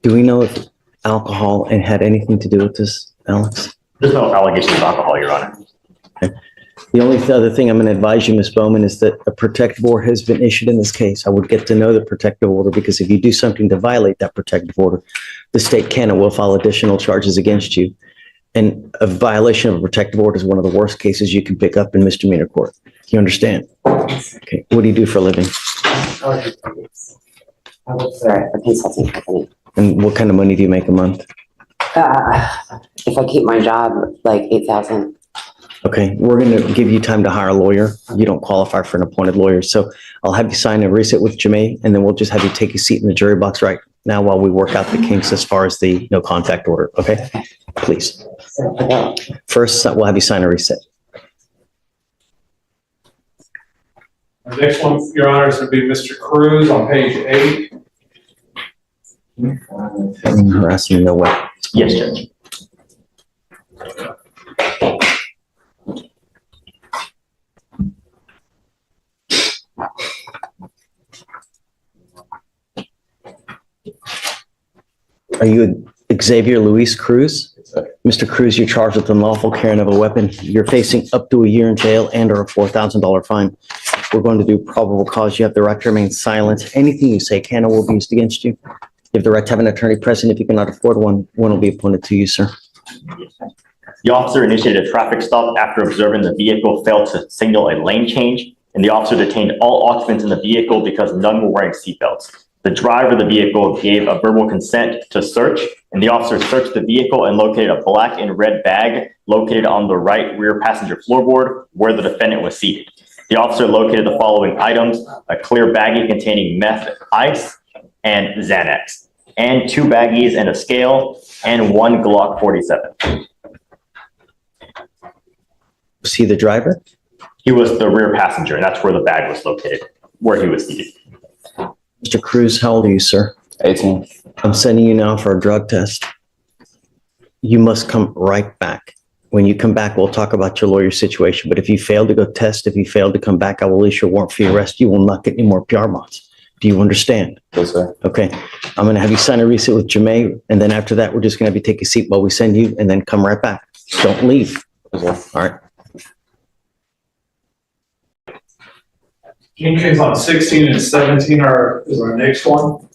Do we know if alcohol had anything to do with this, Alex? There's no allegations of alcohol, Your Honor. Okay. The only other thing I'm going to advise you, Ms. Bowman, is that a protective order has been issued in this case. I would get to know the protective order because if you do something to violate that protective order, the state can and will file additional charges against you. And a violation of a protective order is one of the worst cases you can pick up in misdemeanor court. You understand? Okay. What do you do for a living? I work for a consulting company. And what kind of money do you make a month? If I keep my job, like 8,000. Okay, we're going to give you time to hire a lawyer. You don't qualify for an appointed lawyer. So I'll have you sign a reset with Jemay, and then we'll just have you take a seat in the jury box right now while we work out the kinks as far as the no contact order, okay? Please. First, we'll have you sign a receipt. The next one, Your Honor, is going to be Mr. Cruz on page 8. Harassing no way. Yes, Judge. Are you Xavier Luis Cruz? Mr. Cruz, you're charged with unlawful carrying of a weapon. You're facing up to a year in jail and or a $4,000 fine. We're going to do probable cause. You have the right to remain silent. Anything you say can or will be used against you. You have the right to have an attorney present. If you cannot afford one, one will be appointed to you, sir. The officer initiated a traffic stop after observing the vehicle failed to signal a lane change, and the officer detained all occupants in the vehicle because none were wearing seatbelts. The driver of the vehicle gave a verbal consent to search, and the officer searched the vehicle and located a black and red bag located on the right rear passenger floorboard where the defendant was seated. The officer located the following items: a clear baggie containing meth, ice, and Xanax, and 2 baggies and a scale, and 1 Glock 47. Was he the driver? He was the rear passenger, and that's where the bag was located, where he was seated. Mr. Cruz, how old are you, sir? 18. I'm sending you now for a drug test. You must come right back. When you come back, we'll talk about your lawyer situation. But if you fail to go test, if you fail to come back, I will issue a warrant for your arrest. You will not get any more PR bonds. Do you understand? Yes, sir. Okay. I'm going to have you sign a receipt with Jermaine. And then after that, we're just going to have you take a seat while we send you and then come right back. Don't leave. Yes, sir. All right. King case on 16 and 17 is our next one.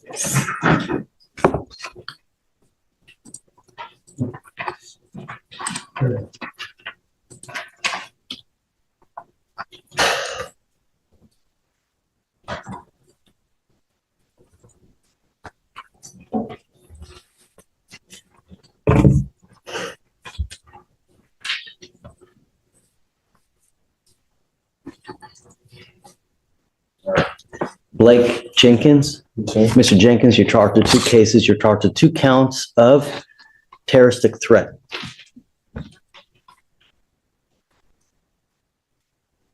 Blake Jenkins. Okay. Mr. Jenkins, you're charged with 2 cases. You're charged with 2 counts of terroristic threat.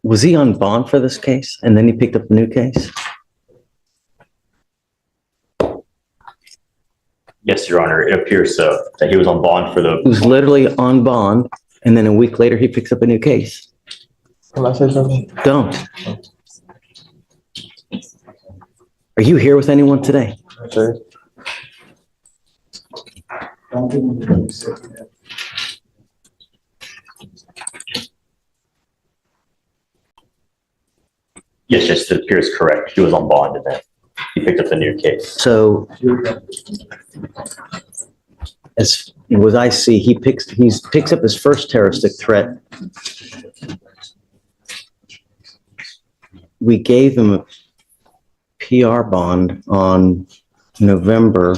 Was he on bond for this case and then he picked up a new case? Yes, Your Honor, it appears so, that he was on bond for He the, was literally on bond and then a week later he picks up a new case. Can I say something? Don't. Are you here with anyone today? Sir. yes, just it appears correct. He was on bond and then he picked up the new case. So as what I see, he picks up his first terroristic threat. We gave him a PR bond on November.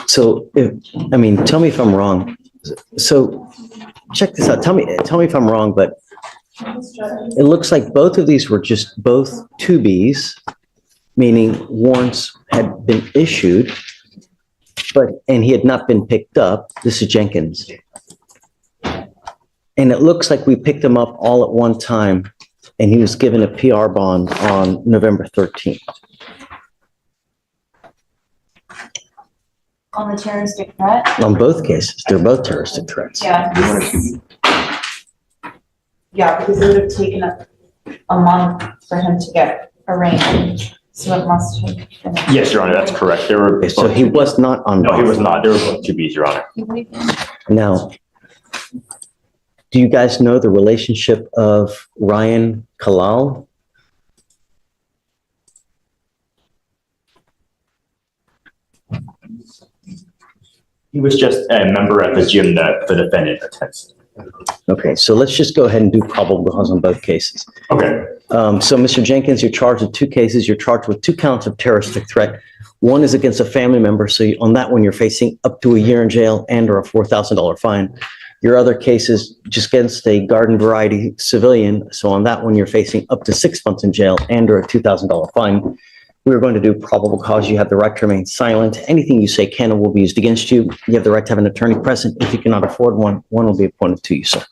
So, tell me if I'm wrong. So, check this out. Tell me if I'm wrong, but it looks like both of these were just both 2Bs meaning warrants had been issued, and he had not been picked up. This is Jenkins. And it looks like we picked him up all at one time, and he was given a PR bond on November 13th. On the terroristic threat? On both cases, they're both terroristic threats. Yeah. Yeah, because it would have taken a month for him to get arraigned, so it must have been. Yes, Your Honor, that's correct. There were. Okay, so he was not on. No, he was not. There were both 2Bs, Your Honor. Now, do you guys know the relationship of Ryan Kalal? He was just a member at the gym that the defendant attends. Okay, so let's just go ahead and do probable cause on both cases. Okay. So Mr. Jenkins, you're charged with 2 cases. You're charged with 2 counts of terroristic threat. One is against a family member. So on that one, you're facing up to a year in jail and or a $4,000 fine. Your other case is just against a garden variety civilian. So on that one, you're facing up to 6 months in jail and or a $2,000 fine. We're going to do probable cause. You have the right to remain silent. Anything you say can and will be used against you. You have the right to have an attorney present. If you cannot afford one, one will be appointed to you, sir.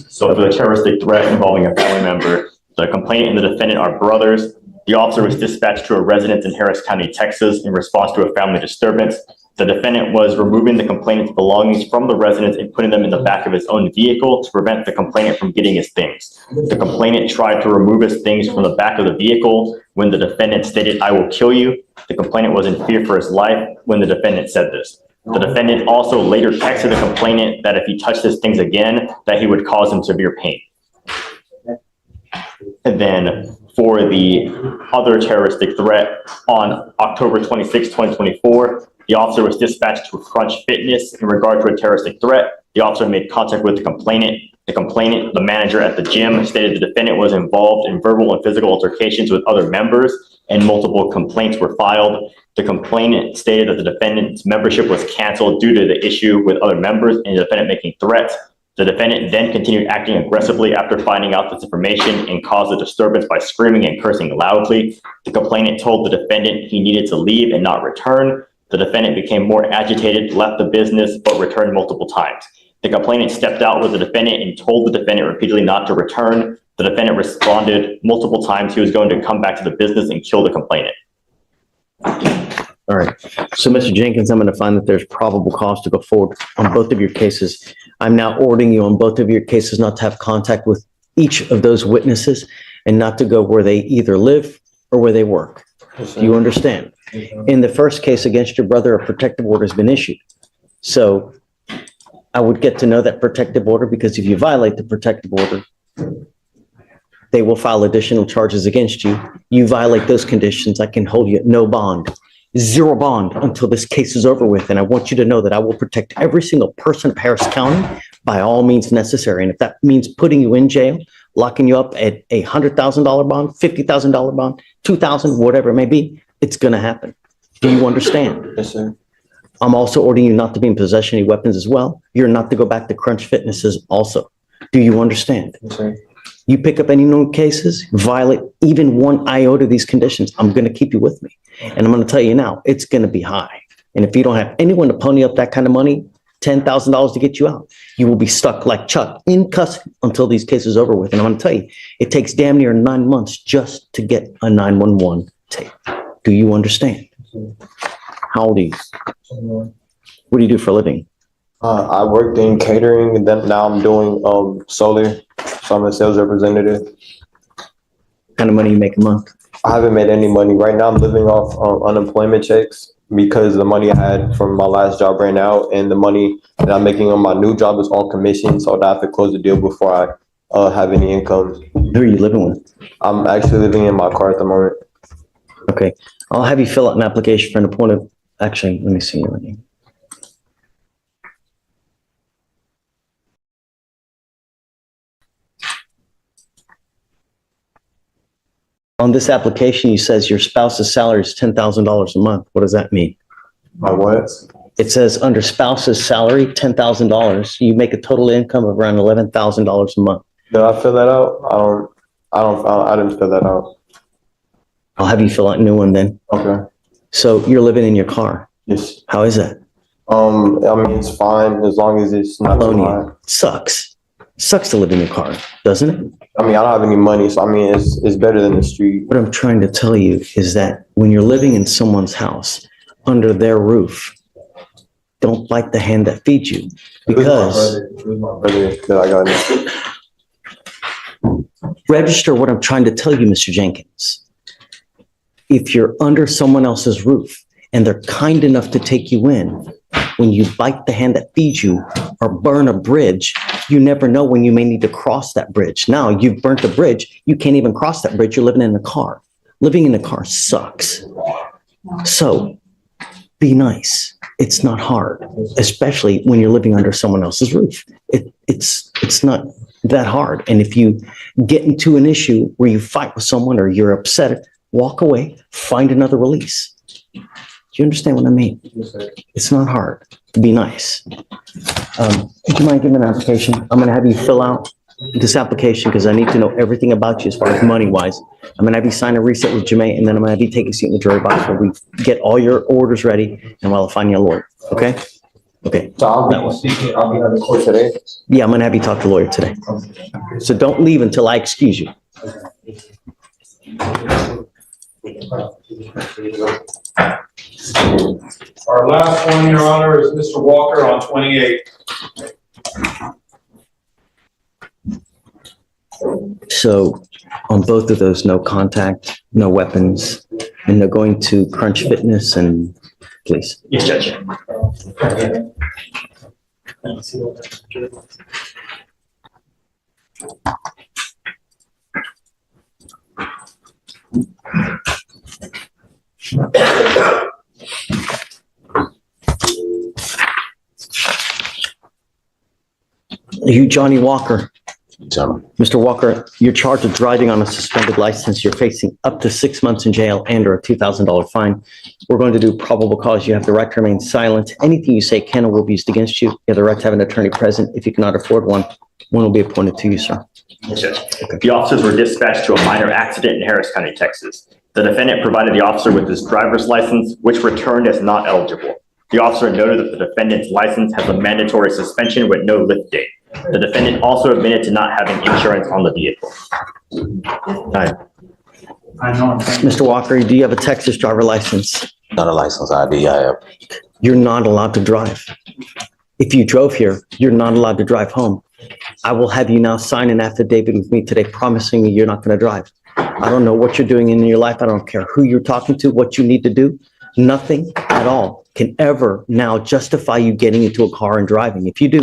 So for the terroristic threat involving a family member, the complainant and the defendant are brothers. The officer was dispatched to a residence in Harris County, Texas, in response to a family disturbance. The defendant was removing the complainant's belongings from the residence and putting them in the back of his own vehicle to prevent the complainant from getting his things. The complainant tried to remove his things from the back of the vehicle when the defendant stated, "I will kill you." The complainant was in fear for his life when the defendant said this. The defendant also later texted the complainant that if he touched his things again, that he would cause him severe pain. And then for the other terroristic threat, on October 26, 2024, the officer was dispatched to Crunch Fitness in regard to a terroristic threat. The officer made contact with the complainant. The complainant, the manager at the gym, stated the defendant was involved in verbal and physical altercations with other members, and multiple complaints were filed. The complainant stated that the defendant's membership was canceled due to the issue with other members and the defendant making threats. The defendant then continued acting aggressively after finding out this information and caused a disturbance by screaming and cursing loudly. The complainant told the defendant he needed to leave and not return. The defendant became more agitated, left the business, but returned multiple times. The complainant stepped out with the defendant and told the defendant repeatedly not to return. The defendant responded multiple times he was going to come back to the business and kill the complainant. All right. So Mr. Jenkins, I'm going to find that there's probable cause to go forward on both of your cases. I'm now ordering you on both of your cases not to have contact with each of those witnesses and not to go where they either live or where they work. Do you understand? In the first case against your brother, a protective order has been issued. So I would get to know that protective order, because if you violate the protective order, they will file additional charges against you. You violate those conditions, I can hold you at no bond, 0 bond until this case is over with. And I want you to know that I will protect every single person of Harris County by all means necessary. And if that means putting you in jail, locking you up at a $100,000 bond, $50,000 bond, $2,000, whatever it may be, it's going to happen. Do you understand? Yes, sir. I'm also ordering you not to be in possession of any weapons as well. You're not to go back to Crunch Fitnesses also. Do you understand? Yes, sir. You pick up any known cases, violate even 1 iota of these conditions, I'm going to keep you with me. And I'm going to tell you now, it's going to be high. And if you don't have anyone to pony up that kind of money, $10,000 to get you out, you will be stuck like Chuck in custody until these cases are over with. And I'm going to tell you, it takes damn near 9 months just to get a 911 tape. Do you understand? How old are you? What do you do for a living? I worked in catering, and then now I'm doing solar. So I'm a sales representative. What kind of money you make a month? I haven't made any money. Right now I'm living off unemployment checks because the money I had from my last job ran out, and the money that I'm making on my new job is all commission. So I have to close the deal before I have any income. Who are you living with? I'm actually living in my car at the moment. Okay. I'll have you fill out an application for an appointed. Actually, let me see your name. On this application, you says your spouse's salary is $10,000 a month. What does that mean? My what? It says under spouse's salary, $10,000. You make a total income of around $11,000 a month. Did I fill that out? I didn't fill that out. I'll have you fill out a new one then. Okay. So you're living in your car. Yes. How is that? I mean, it's fine as long as it's not too high. Sucks. Sucks to live in your car, doesn't it? I mean, I don't have any money, so I mean, it's better than the street. What I'm trying to tell you is that when you're living in someone's house, under their roof, don't bite the hand that feeds you, because It was my brother that I got. register what I'm trying to tell you, Mr. Jenkins. If you're under someone else's roof and they're kind enough to take you in, when you bite the hand that feeds you or burn a bridge, you never know when you may need to cross that bridge. Now you've burnt a bridge, you can't even cross that bridge. You're living in a car. Living in a car sucks. So be nice. It's not hard, especially when you're living under someone else's roof. It's not that hard. And if you get into an issue where you fight with someone or you're upset, walk away, find another release. Do you understand what I mean? It's not hard. Be nice. Would you mind giving me an application? I'm going to have you fill out this application because I need to know everything about you as far as money wise. I'm going to have you sign a reset with Jermaine, and then I'm going to have you take a seat in the jury box where we get all your orders ready, and I'll find you a lawyer. Okay? Okay. So I'll be on the court today. Yeah, I'm going to have you talk to a lawyer today. So don't leave until I excuse you. Our last one, Your Honor, is Mr. Walker on 28. So on both of those, no contact, no weapons, and they're going to Crunch Fitness and please. Yes, Judge. You, Johnny Walker. Mr. Walker, you're charged with driving on a suspended license. You're facing up to 6 months in jail and or a $2,000 fine. We're going to do probable cause. You have the right to remain silent. Anything you say can or will be used against you. You have the right to have an attorney present. If you cannot afford one, one will be appointed to you, sir. Yes, Judge. The officers were dispatched to a minor accident in Harris County, Texas. The defendant provided the officer with his driver's license, which returned as not eligible. The officer noted that the defendant's license has a mandatory suspension with no lift date. The defendant also admitted to not having insurance on the vehicle. Mr. Walker, do you have a Texas driver license? Not a license ID, I have. You're not allowed to drive. If you drove here, you're not allowed to drive home. I will have you now sign an affidavit with me today promising me you're not going to drive. I don't know what you're doing in your life. I don't care who you're talking to, what you need to do. Nothing at all can ever now justify you getting into a car and driving. If you do,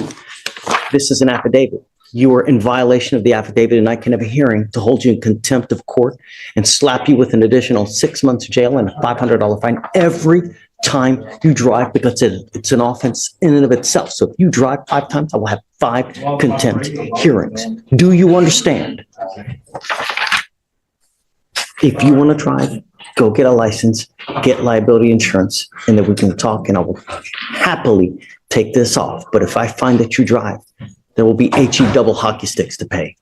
this is an affidavit. You are in violation of the affidavit, and I can have a hearing to hold you in contempt of court and slap you with an additional 6 months jail and a $500 fine every time you drive, because it's an offense in and of itself. So if you drive 5 times, I will have 5 contempt hearings. Do you understand? If you want to drive, go get a license, get liability insurance, and then we can talk, and I will happily take this off. But if I find that you drive, there will be HE double hockey sticks to pay.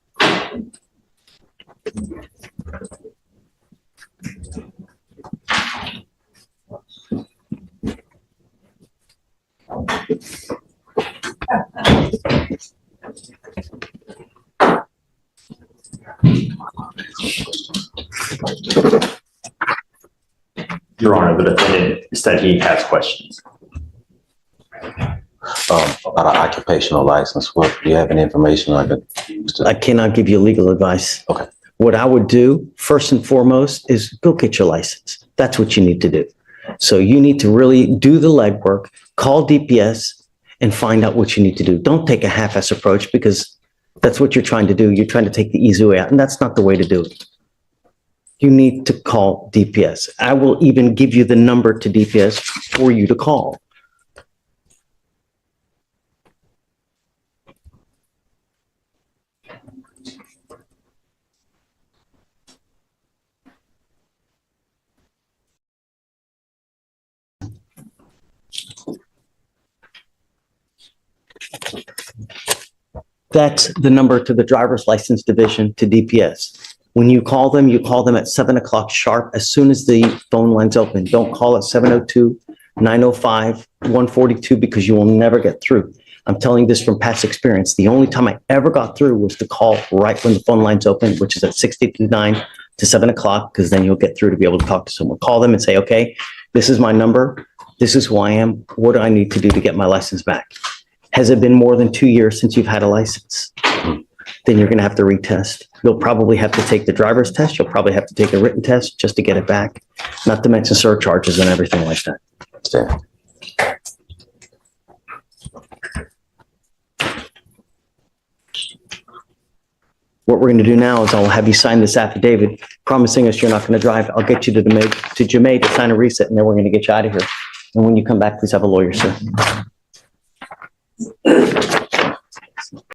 Your Honor, the defendant said he has questions. About an occupational license, what, do you have any information I could use to? I cannot give you legal advice. Okay. What I would do, first and foremost, is go get your license. That's what you need to do. So you need to really do the legwork, call DPS, and find out what you need to do. Don't take a half-ass approach, because that's what you're trying to do. You're trying to take the easy way out, and that's not the way to do it. You need to call DPS. I will even give you the number to DPS for you to call. That's the number to the driver's license division to DPS. When you call them at 7 o'clock sharp, as soon as the phone line's open. Don't call at 7:02, 9:05, 1:42, because you will never get through. I'm telling you this from past experience. The only time I ever got through was to call right when the phone line's open, which is at 6:59 to 7 o'clock, because then you'll get through to be able to talk to someone. Call them and say, okay, this is my number. This is who I am. What do I need to do to get my license back? Has it been more than 2 years since you've had a license? Then you're going to have to retest. You'll probably have to take the driver's test. You'll probably have to take a written test just to get it back, not to mention surcharges and everything like that. Understand. What we're going to do now is I'll have you sign this affidavit promising us you're not going to drive. I'll get you to Jamay to sign a reset, and then we're going to get you out of here. And when you come back, please have a lawyer, sir.